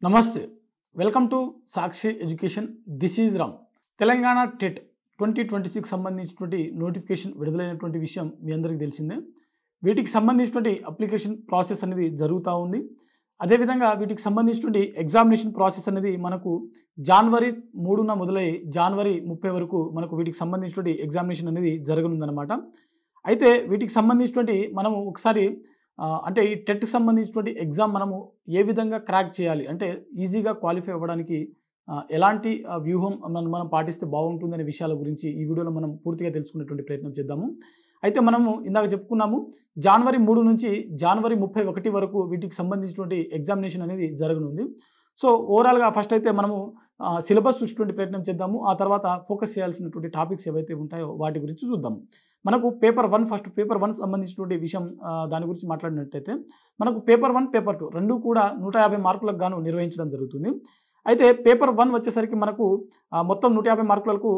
నమస్తే welcome to Sakshi education. This is Ram. Telangana TET 2026 సంబంధించినటువంటి notification విడుదలైనటువంటి విషయం మీ అందరికీ తెలిసిందే. వీటికి సంబంధించినటువంటి అప్లికేషన్ ప్రాసెస్ అనేది జరుగుతూ ఉంది. అదేవిధంగా వీటికి సంబంధించినటువంటి ఎగ్జామినేషన్ ప్రాసెస్ అనేది మనకు జనవరి 3న మొదలై జనవరి 30 వరకు మనకు వీటికి సంబంధించినటువంటి ఎగ్జామినేషన్ అనేది జరగనుందన్నమాట. అయితే వీటికి సంబంధించినటువంటి మనము ఒకసారి అంటే ఈ టెట్కి సంబంధించినటువంటి ఎగ్జామ్ మనము ఏ విధంగా క్రాక్ చేయాలి, అంటే ఈజీగా క్వాలిఫై అవ్వడానికి ఎలాంటి వ్యూహం మనం పాటిస్తే బాగుంటుందనే విషయాల గురించి ఈ వీడియోలో మనం పూర్తిగా తెలుసుకునేటువంటి ప్రయత్నం చేద్దాము. అయితే మనము ఇందాక చెప్పుకున్నాము, జనవరి 3 నుంచి జనవరి 31 వరకు వీటికి సంబంధించినటువంటి ఎగ్జామినేషన్ అనేది జరగనుంది. సో ఓవరాల్గా ఫస్ట్ అయితే మనము సిలబస్ చూసేటువంటి ప్రయత్నం చేద్దాము. ఆ తర్వాత ఫోకస్ చేయాల్సినటువంటి టాపిక్స్ ఏవైతే ఉంటాయో వాటి గురించి చూద్దాము. మనకు పేపర్ 1 ఫస్ట్ పేపర్ 1 సంబంధించినటువంటి విషయం దాని గురించి మాట్లాడినట్టయితే మనకు పేపర్ 1 పేపర్ 2 రెండు కూడా 150 మార్కులకు గాను నిర్వహించడం జరుగుతుంది. అయితే పేపర్ 1 వచ్చేసరికి మనకు మొత్తం 150 మార్కులకు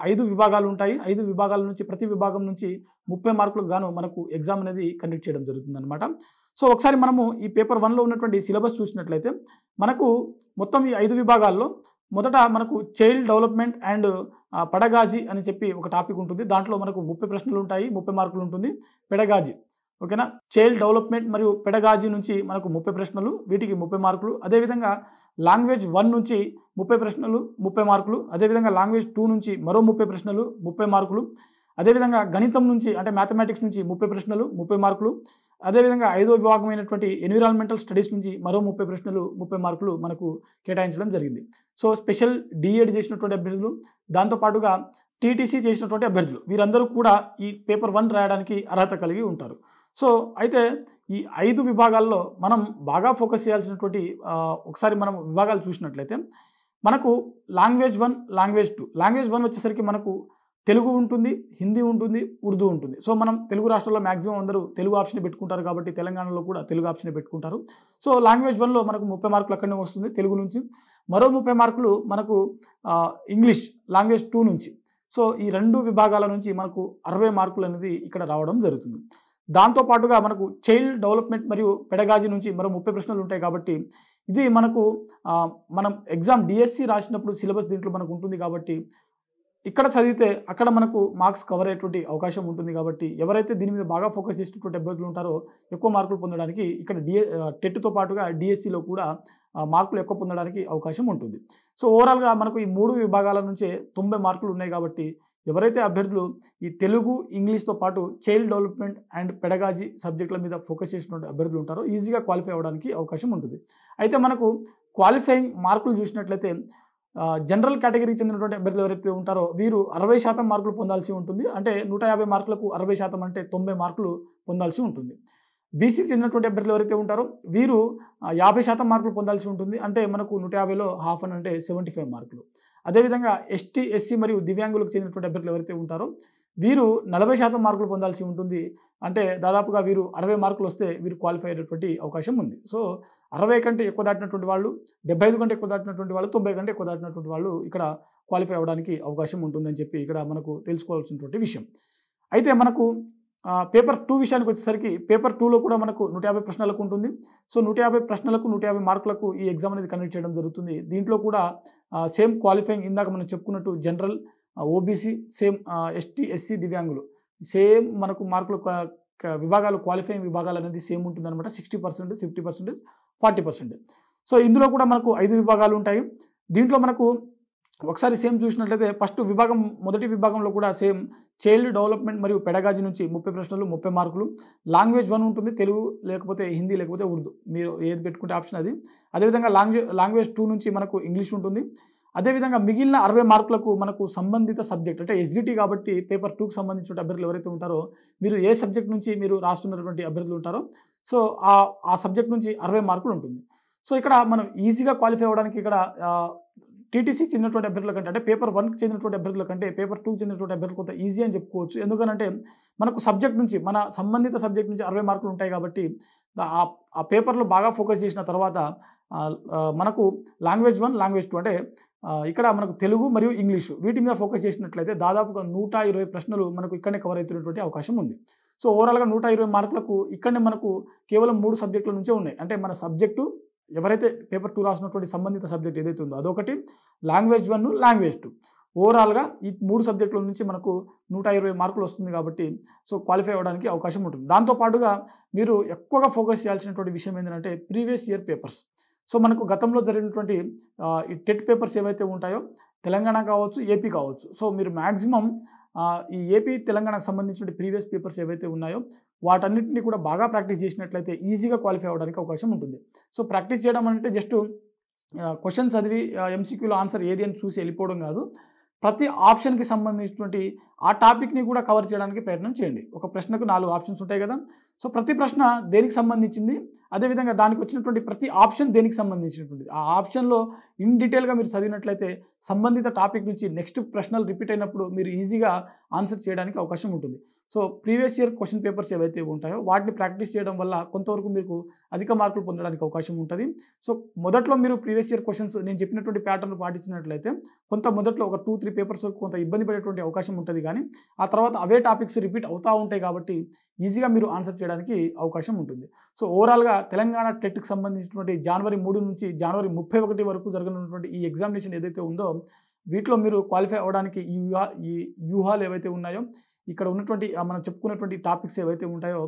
5 విభాగాలు ఉంటాయి. 5 విభాగాల నుంచి ప్రతి విభాగం నుంచి 30 మార్కులకు గాను మనకు ఎగ్జామ్ అనేది కండక్ట్ చేయడం జరుగుతుంది అనమాట. సో ఒకసారి మనము ఈ పేపర్ 1లో ఉన్నటువంటి సిలబస్ చూసినట్లయితే మనకు మొత్తం ఈ 5 విభాగాల్లో మొదట మనకు చైల్డ్ డెవలప్మెంట్ అండ్ పెడగాజీ అని చెప్పి ఒక టాపిక్ ఉంటుంది. దాంట్లో మనకు 30 ప్రశ్నలు ఉంటాయి, 30 మార్కులు ఉంటుంది. పెడగాజీ, ఓకేనా. చైల్డ్ డెవలప్మెంట్ మరియు పెడగాజీ నుంచి మనకు 30 ప్రశ్నలు, వీటికి 30 మార్కులు. అదేవిధంగా లాంగ్వేజ్ 1 నుంచి 30 ప్రశ్నలు, 30 మార్కులు. అదేవిధంగా లాంగ్వేజ్ 2 నుంచి మరో 30 ప్రశ్నలు, 30 మార్కులు. అదేవిధంగా గణితం నుంచి అంటే మ్యాథమెటిక్స్ నుంచి 30 ప్రశ్నలు, 30 మార్కులు. అదేవిధంగా 5వ విభాగమైనటువంటి ఎన్విరాన్మెంటల్ స్టడీస్ నుంచి మరో 30 ప్రశ్నలు, 30 మార్కులు మనకు కేటాయించడం జరిగింది. సో స్పెషల్ డిఎడ్ చేసినటువంటి అభ్యర్థులు, దాంతోపాటుగా టీటీసీ చేసినటువంటి అభ్యర్థులు, వీరందరూ కూడా ఈ పేపర్ 1 రాయడానికి అర్హత కలిగి ఉంటారు. సో అయితే ఈ 5 విభాగాల్లో మనం బాగా ఫోకస్ చేయాల్సినటువంటి ఒకసారి మనం విభాగాలు చూసినట్లయితే మనకు లాంగ్వేజ్ 1, లాంగ్వేజ్ 2. లాంగ్వేజ్ 1 వచ్చేసరికి మనకు తెలుగు ఉంటుంది, హిందీ ఉంటుంది, ఉర్దూ ఉంటుంది. సో మనం తెలుగు రాష్ట్రాల్లో మ్యాక్సిమం అందరూ తెలుగు ఆప్షన్ పెట్టుకుంటారు కాబట్టి తెలంగాణలో కూడా తెలుగు ఆప్షన్ పెట్టుకుంటారు. సో లాంగ్వేజ్ 1లో మనకు 30 మార్కులు అక్కడనే వస్తుంది తెలుగు నుంచి. మరో 30 మార్కులు మనకు ఇంగ్లీష్ లాంగ్వేజ్ 2 నుంచి. సో ఈ 2 విభాగాల నుంచి మనకు 60 మార్కులు అనేది ఇక్కడ రావడం జరుగుతుంది. దాంతోపాటుగా మనకు చైల్డ్ డెవలప్మెంట్ మరియు పెడగాజీ నుంచి మరో 30 ప్రశ్నలు ఉంటాయి కాబట్టి ఇది మనకు మనం ఎగ్జామ్ డిఎస్సి రాసినప్పుడు సిలబస్ దీంట్లో మనకు ఉంటుంది కాబట్టి ఇక్కడ చదివితే అక్కడ మనకు మార్క్స్ కవర్ అయ్యేటువంటి అవకాశం ఉంటుంది. కాబట్టి ఎవరైతే దీని మీద బాగా ఫోకస్ చేసినటువంటి అభ్యర్థులు ఉంటారో ఎక్కువ మార్కులు పొందడానికి ఇక్కడ టెట్తో పాటుగా డిఎస్సిలో కూడా మార్కులు ఎక్కువ పొందడానికి అవకాశం ఉంటుంది. సో ఓవరాల్గా మనకు ఈ 3 విభాగాల నుంచే 90 మార్కులు ఉన్నాయి కాబట్టి ఎవరైతే అభ్యర్థులు ఈ తెలుగు, ఇంగ్లీష్తో పాటు చైల్డ్ డెవలప్మెంట్ అండ్ పెడగాజీ సబ్జెక్టుల మీద ఫోకస్ చేసినటువంటి అభ్యర్థులు ఉంటారో ఈజీగా క్వాలిఫై అవ్వడానికి అవకాశం ఉంటుంది. అయితే మనకు క్వాలిఫైయింగ్ మార్కులు చూసినట్లయితే జనరల్ కేటగిరీకి చెందినటువంటి అభ్యర్థులు ఎవరైతే ఉంటారో వీరు 60% మార్కులు పొందాల్సి ఉంటుంది. అంటే 150 మార్కులకు 60% అంటే 90 మార్కులు పొందాల్సి ఉంటుంది. బీసీకి చెందినటువంటి అభ్యర్థులు ఎవరైతే ఉంటారో వీరు 50% మార్కులు పొందాల్సి ఉంటుంది. అంటే మనకు 150లో హాఫ్ అని అంటే 75 మార్కులు. అదేవిధంగా ఎస్టీ, ఎస్సీ మరియు దివ్యాంగులకు చెందినటువంటి అభ్యర్థులు ఎవరైతే ఉంటారో వీరు 40% మార్కులు పొందాల్సి ఉంటుంది. అంటే దాదాపుగా వీరు 60 మార్కులు వస్తే వీరు క్వాలిఫై అయ్యేటువంటి అవకాశం ఉంది. సో 60 కంటే ఎక్కువ దాటినటువంటి వాళ్ళు, 75 కంటే ఎక్కువ దాటినటువంటి వాళ్ళు, 90 కంటే ఎక్కువ దాటినటువంటి వాళ్ళు ఇక్కడ క్వాలిఫై అవ్వడానికి అవకాశం ఉంటుందని చెప్పి ఇక్కడ మనకు తెలుసుకోవాల్సినటువంటి విషయం. అయితే మనకు పేపర్ 2 విషయానికి వచ్చేసరికి పేపర్ 2లో కూడా మనకు 150 ప్రశ్నలకు ఉంటుంది. సో 150 ప్రశ్నలకు 150 మార్కులకు ఈ ఎగ్జామ్ అనేది కండక్ట్ చేయడం జరుగుతుంది. దీంట్లో కూడా సేమ్ క్వాలిఫైయింగ్ ఇందాక మనం చెప్పుకున్నట్టు general, OBC, same ST, SC, దివ్యాంగులు సేమ్ మనకు మార్కులు విభాగాలు క్వాలిఫైయింగ్ విభాగాలు అనేది సేమ్ ఉంటుంది అనమాట. 60%, 50%, 40%. సో ఇందులో కూడా మనకు 5 విభాగాలు ఉంటాయి. దీంట్లో మనకు ఒకసారి సేమ్ చూసినట్లయితే ఫస్ట్ విభాగం, మొదటి విభాగంలో కూడా సేమ్ చైల్డ్ డెవలప్మెంట్ మరియు పెడగాజీ నుంచి 30 ప్రశ్నలు, 30 మార్కులు. లాంగ్వేజ్ 1 ఉంటుంది, తెలుగు లేకపోతే హిందీ లేకపోతే ఉర్దూ, మీరు ఏది పెట్టుకుంటే ఆప్షన్ అది. అదేవిధంగా లాంగ్వేజ్ 2 నుంచి మనకు ఇంగ్లీష్ ఉంటుంది. అదేవిధంగా మిగిలిన 60 మార్కులకు మనకు సంబంధిత సబ్జెక్ట్ అంటే ఎస్జిటి కాబట్టి పేపర్ 2కి సంబంధించిన అభ్యర్థులు ఎవరైతే ఉంటారో మీరు ఏ సబ్జెక్ట్ నుంచి మీరు రాస్తున్నటువంటి అభ్యర్థులు ఉంటారో సో ఆ సబ్జెక్ట్ నుంచి 60 మార్కులు ఉంటుంది. సో ఇక్కడ మనం ఈజీగా క్వాలిఫై అవ్వడానికి ఇక్కడ టీటీసీకి చెందినటువంటి అభ్యర్థుల కంటే అంటే పేపర్ 1కి చెందినటువంటి అభ్యర్థుల కంటే పేపర్ 2కి చెందినటువంటి అభ్యర్థులు కొంత ఈజీ అని చెప్పుకోవచ్చు. ఎందుకంటే మనకు సబ్జెక్ట్ నుంచి మన సంబంధిత సబ్జెక్ట్ నుంచి 60 మార్కులు ఉంటాయి కాబట్టి ఆ పేపర్లో బాగా ఫోకస్ చేసిన తర్వాత మనకు లాంగ్వేజ్ 1, లాంగ్వేజ్ 2 అంటే ఇక్కడ మనకు తెలుగు మరియు ఇంగ్లీషు వీటి మీద ఫోకస్ చేసినట్లయితే దాదాపుగా 120 ప్రశ్నలు మనకు ఇక్కడనే కవర్ అవుతున్నటువంటి అవకాశం ఉంది. సో ఓవరాల్గా 120 మార్కులకు ఇక్కడనే మనకు కేవలం 3 సబ్జెక్టుల నుంచే ఉన్నాయి. అంటే మన సబ్జెక్టు, ఎవరైతే పేపర్ 2 రాసినటువంటి సంబంధిత సబ్జెక్ట్ ఏదైతే ఉందో అదొకటి, లాంగ్వేజ్ 1, లాంగ్వేజ్ 2 ఓవరాల్గా ఈ 3 సబ్జెక్టుల నుంచి మనకు 120 మార్కులు వస్తుంది కాబట్టి సో క్వాలిఫై అవ్వడానికి అవకాశం ఉంటుంది. దాంతోపాటుగా మీరు ఎక్కువగా ఫోకస్ చేయాల్సినటువంటి విషయం ఏంటంటే ప్రీవియస్ ఇయర్ పేపర్స్. సో మనకు గతంలో జరిగినటువంటి ఈ టెట్ పేపర్స్ ఏవైతే ఉంటాయో తెలంగాణ కావచ్చు, ఏపీ కావచ్చు, సో మీరు మ్యాక్సిమం ఈ ఏపీ తెలంగాణకు సంబంధించిన ప్రీవియస్ పేపర్స్ ఏవైతే ఉన్నాయో వాటన్నిటిని కూడా బాగా ప్రాక్టీస్ చేసినట్లయితే ఈజీగా క్వాలిఫై అవ్వడానికి అవకాశం ఉంటుంది. సో ప్రాక్టీస్ చేయడం అంటే జస్ట్ క్వశ్చన్ చదివి ఎంసీక్యూలో ఆన్సర్ ఏది అని చూసి వెళ్ళిపోవడం కాదు. ప్రతి ఆప్షన్కి సంబంధించినటువంటి ఆ టాపిక్ని కూడా కవర్ చేయడానికి ప్రయత్నం చేయండి. ఒక ప్రశ్నకు 4 ఆప్షన్స్ ఉంటాయి కదా, సో ప్రతి ప్రశ్న దేనికి సంబంధించింది, అదేవిధంగా దానికి వచ్చినటువంటి ప్రతి ఆప్షన్ దేనికి సంబంధించినటువంటిది, ఆ ఆప్షన్లో ఇన్ డీటెయిల్గా మీరు చదివినట్లయితే సంబంధిత టాపిక్ నుంచి నెక్స్ట్ ప్రశ్నలు రిపీట్ అయినప్పుడు మీరు ఈజీగా ఆన్సర్ చేయడానికి అవకాశం ఉంటుంది. So previous year question papers ఏవైతే ఉంటాయో వాటిని ప్రాక్టీస్ చేయడం వల్ల కొంతవరకు మీకు అధిక మార్కులు పొందడానికి అవకాశం ఉంటుంది. సో మొదట్లో మీరు ప్రీవియస్ ఇయర్ క్వశ్చన్స్ నేను చెప్పినటువంటి ప్యాటర్న్ పాటించినట్లయితే మొదట్లో ఒక 2-3 పేపర్స్ వరకు కొంత ఇబ్బంది పడేటువంటి అవకాశం ఉంటుంది, కానీ ఆ తర్వాత అవే టాపిక్స్ రిపీట్ అవుతూ ఉంటాయి కాబట్టి ఈజీగా మీరు ఆన్సర్ చేయడానికి అవకాశం ఉంటుంది. సో ఓవరాల్గా తెలంగాణ టెట్కి సంబంధించినటువంటి జనవరి 3 నుంచి జనవరి 31 వరకు జరగనున్నటువంటి ఈ ఎగ్జామినేషన్ ఏదైతే ఉందో వీటిలో మీరు క్వాలిఫై అవ్వడానికి ఈ వ్యూహాలు ఏవైతే ఉన్నాయో, ఇక్కడ ఉన్నటువంటి మనం చెప్పుకున్నటువంటి టాపిక్స్ ఏవైతే ఉంటాయో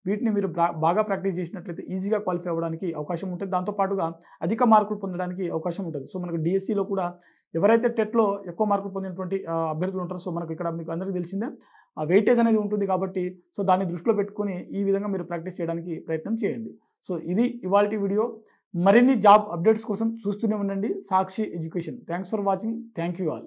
వీటిని మీరు బాగా ప్రాక్టీస్ చేసినట్లయితే ఈజీగా క్వాలిఫై అవ్వడానికి అవకాశం ఉంటుంది. దాంతోపాటుగా అధిక మార్కులు పొందడానికి అవకాశం ఉంటుంది. సో మనకు డిఎస్సిలో కూడా ఎవరైతే టెట్లో ఎక్కువ మార్కులు పొందినటువంటి అభ్యర్థులు ఉంటారో, సో మనకు ఇక్కడ మీకు అందరికీ తెలిసిందే వెయిటేజ్ అనేది ఉంటుంది కాబట్టి సో దాన్ని దృష్టిలో పెట్టుకొని ఈ విధంగా మీరు ప్రాక్టీస్ చేయడానికి ప్రయత్నం చేయండి. సో ఇది ఇవాల్టి వీడియో. మరిన్ని జాబ్ అప్డేట్స్ కోసం చూస్తూనే ఉండండి Sakshi education. Thanks for watching. Thank you all.